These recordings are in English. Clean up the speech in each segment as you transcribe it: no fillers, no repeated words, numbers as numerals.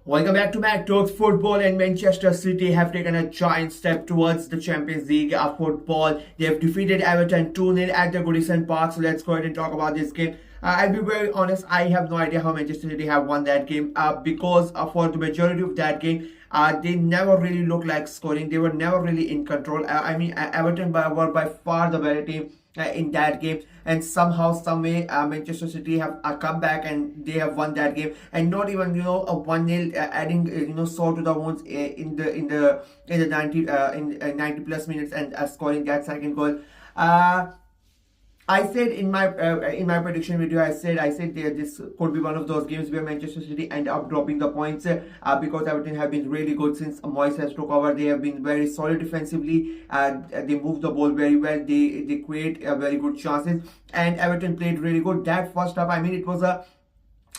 Welcome back to Mac Talks Football, and Manchester City have taken a giant step towards the Champions League of football. They have defeated Everton 2-0 at the Goodison Park. So let's go ahead and talk about this game. I'll be very honest, I have no idea how Manchester City have won that game because for the majority of that game, they never really looked like scoring. They were never really in control. Everton were by far the better team in that game, and somehow some way Manchester City have come back and they have won that game, and not even a 1-0 adding salt to the wounds in the 90 plus minutes, and scoring that second goal. I said in my prediction video, I said this could be one of those games where Manchester City end up dropping the points because Everton have been really good since Moyes has took over. They have been very solid defensively. They move the ball very well. They create very good chances, and Everton played really good. That first half, I mean, it was a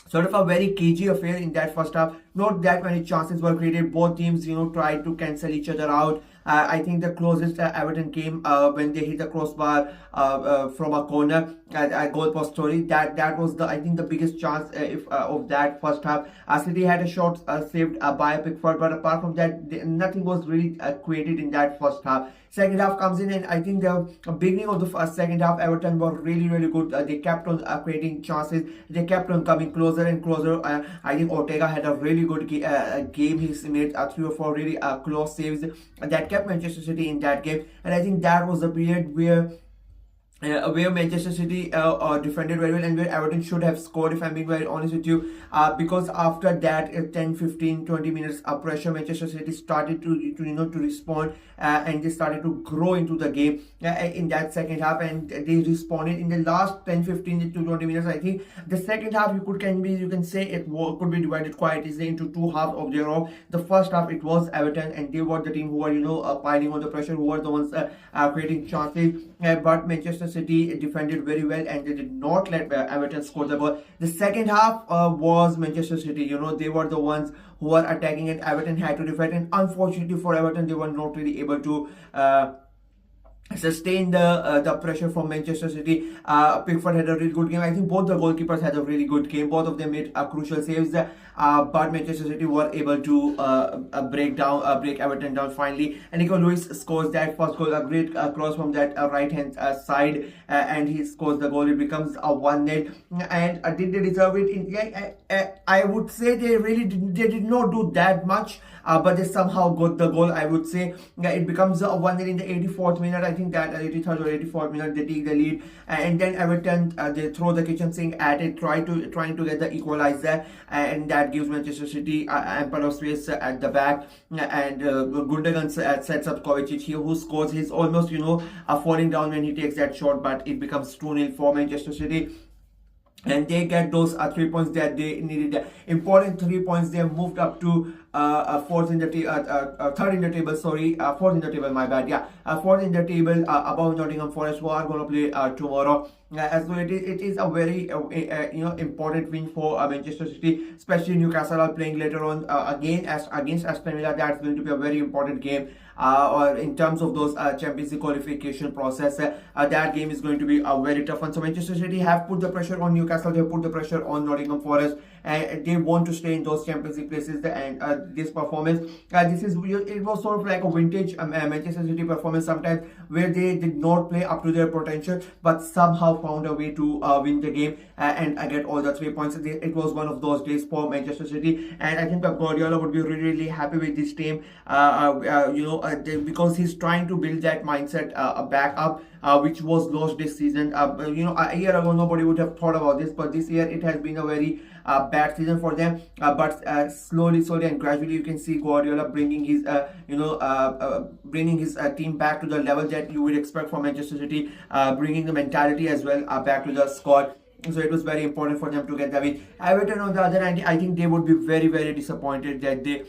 sort of a very cagey affair in that first half. Not that many chances were created. Both teams, tried to cancel each other out. I think the closest Everton came when they hit the crossbar from a corner at goalpost story. That was the, I think, the biggest chance if of that first half. City had a shot saved by Pickford, but apart from that, nothing was really created in that first half. Second half comes in, and I think the beginning of the second half, Everton were really, really good. They kept on creating chances. They kept on coming closer and closer. I think Ortega had a really good game. He made 3 or 4 really close saves that kept Manchester City in that game. And I think that was the period where Manchester City defended very well, and where Everton should have scored, if I'm being very honest with you, because after that 10, 15, 20 minutes of pressure, Manchester City started to respond, and they started to grow into the game in that second half, and they responded in the last 10, 15 to 20 minutes. I think the second half you can say it could be divided quite easily into two halves of their own. The first half, it was Everton, and they were the team who were piling on the pressure, who were the ones creating chances, but Manchester City defended very well, and they did not let Everton score the goal. The second half was Manchester City. They were the ones who were attacking, and Everton had to defend. And unfortunately for Everton, they were not really able to sustain the pressure from Manchester City. Pickford had a really good game. I think both the goalkeepers had a really good game. Both of them made crucial saves, but Manchester City were able to break Everton down finally. And Nico Lewis scores that first goal, a great cross from that right hand side, and he scores the goal. It becomes a 1-0. And did they deserve it? I would say they did not do that much, but they somehow got the goal. I would say it becomes a 1-0 in the 84th minute. I think that 83rd or 84th minute they take the lead, and then Everton they throw the kitchen sink at it, trying to get the equalizer, and that gives Manchester City ample of space at the back, and Gundogan sets up Kovacic here, who scores. He's almost falling down when he takes that shot, but it becomes 2-0 for Manchester City, and they get those 3 points that they needed. Important 3 points. They have moved up to fourth in the third in the table. Sorry, fourth in the table. My bad. Yeah, fourth in the table, above Nottingham Forest, who are going to play tomorrow. As well, it is a very important win for Manchester City, especially Newcastle are playing later on again against Aston Villa. That's going to be a very important game. Or in terms of those Champions League qualification process, that game is going to be a very tough one. So Manchester City have put the pressure on Newcastle. They have put the pressure on Nottingham Forest, and they want to stay in those Champions League places. And this performance, it was sort of like a vintage Manchester City performance sometimes, where they did not play up to their potential, but somehow found a way to win the game and get all the 3 points. It was one of those days for Manchester City, and I think Pep Guardiola would be really, really happy with this team. Because he's trying to build that mindset back up, which was lost this season. A year ago nobody would have thought about this, but this year it has been a very bad season for them. But slowly and gradually, you can see Guardiola bringing his team back to the level that you would expect from Manchester City, bringing the mentality as well back to the squad. So it was very important for them to get the win. Everton, on the other hand, I think they would be very, very disappointed that they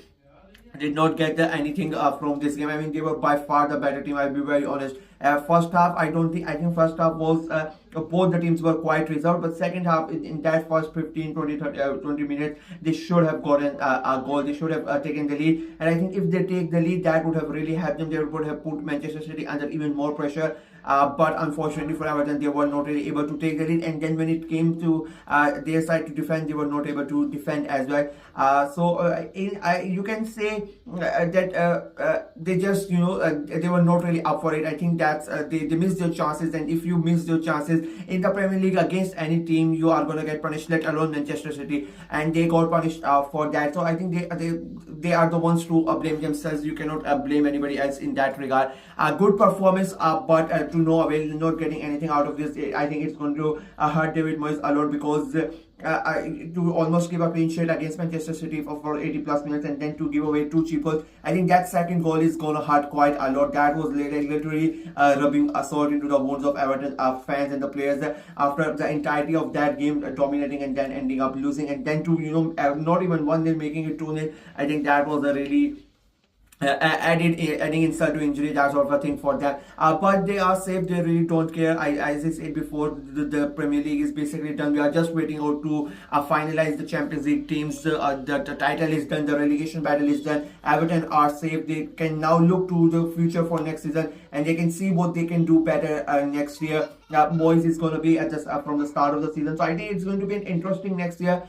did not get anything from this game. I mean, they were by far the better team, I'll be very honest. First half, I think first half was both the teams were quite reserved, but second half, in that first 15, 20, 30, 20 minutes, they should have gotten a goal. They should have taken the lead, and I think if they take the lead, that would have really helped them. They would have put Manchester City under even more pressure. but unfortunately for Everton, they were not really able to take the lead. And then when it came to their side to defend, they were not able to defend as well. You can say that they just, they were not really up for it. I think that's they missed their chances, and if you miss your chances in the Premier League against any team, you are going to get punished, let alone Manchester City, and they got punished for that. So I think they are the ones to blame themselves. You cannot blame anybody else in that regard. Good performance, but to no avail, not getting anything out of this. I think it's going to hurt David Moyes a lot, because to almost give a clean sheet against Manchester City for 80 plus minutes, and then to give away 2 cheap goals, I think that second goal is going to hurt quite a lot. That was literally rubbing a salt into the wounds of Everton fans and the players after the entirety of that game dominating and then ending up losing, and then to not even 1-0 making it 2-0. I think that was a really adding insult to injury, that sort of a thing for them. But they are safe. They really don't care. As I said before, the Premier League is basically done. We are just waiting out to finalize the Champions League teams. The title is done. The relegation battle is done. Everton are safe. They can now look to the future for next season, and they can see what they can do better next year. Moyes is going to be at just from the start of the season, so I think it's going to be an interesting next year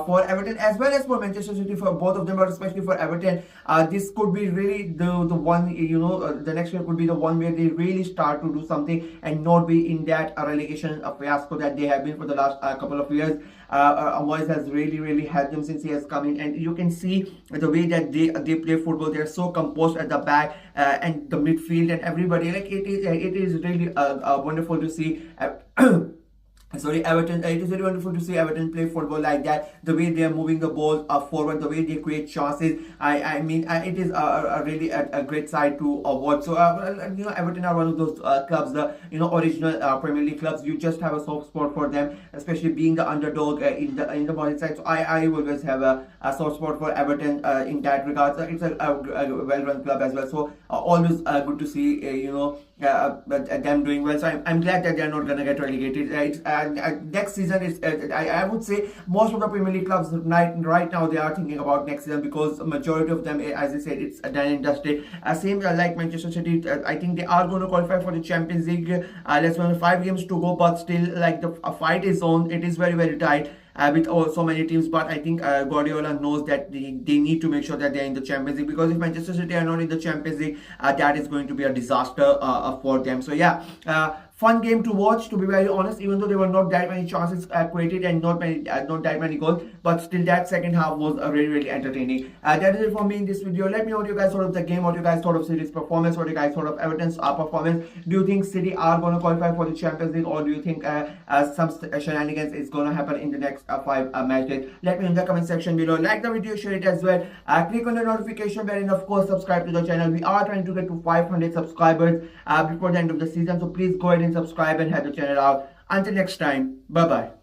for Everton as well as for Manchester City, for both of them, but especially for Everton. This could be really the one, the next year could be the one where they really start to do something and not be in that relegation fiasco that they have been for the last couple of years. Moyes has really helped them since he has come in, and you can see the way that they play football. They're so composed at the back and the midfield and everybody. Like it is really wonderful to see. Everton. It is very wonderful to see Everton play football like that. The way they are moving the ball forward, the way they create chances. I mean, it is really a great side to watch. So, Everton are one of those clubs, the original Premier League clubs. You just have a soft spot for them, especially being the underdog in the Merseyside side. So, I always have a soft spot for Everton in that regard. So, it's a well-run club as well. So, always good to see them doing well. So I'm glad that they're not gonna get relegated. Next season is I would say most of the Premier League clubs right now, they are thinking about next season, because majority of them, as I said, it's done and dusted. Same like Manchester City, I think they are going to qualify for the Champions League. Less than 5 games to go, but still, like, the fight is on. It is very tight. With so many teams, but I think Guardiola knows that they need to make sure that they're in the Champions League, because if Manchester City are not in the Champions League, that is going to be a disaster for them. So yeah, fun game to watch, to be very honest, even though there were not that many chances created and not that many goals, but still that second half was really entertaining. That is it for me in this video. Let me know what you guys thought of the game, what you guys thought of City's performance, what you guys thought of Everton's performance. Do you think City are going to qualify for the Champions League, or do you think some shenanigans is going to happen in the next 5 match days? Let me know in the comment section below. Like the video, share it as well. Click on the notification bell, and of course subscribe to the channel. We are trying to get to 500 subscribers before the end of the season, so please go ahead and subscribe and help the channel out. Until next time, bye bye.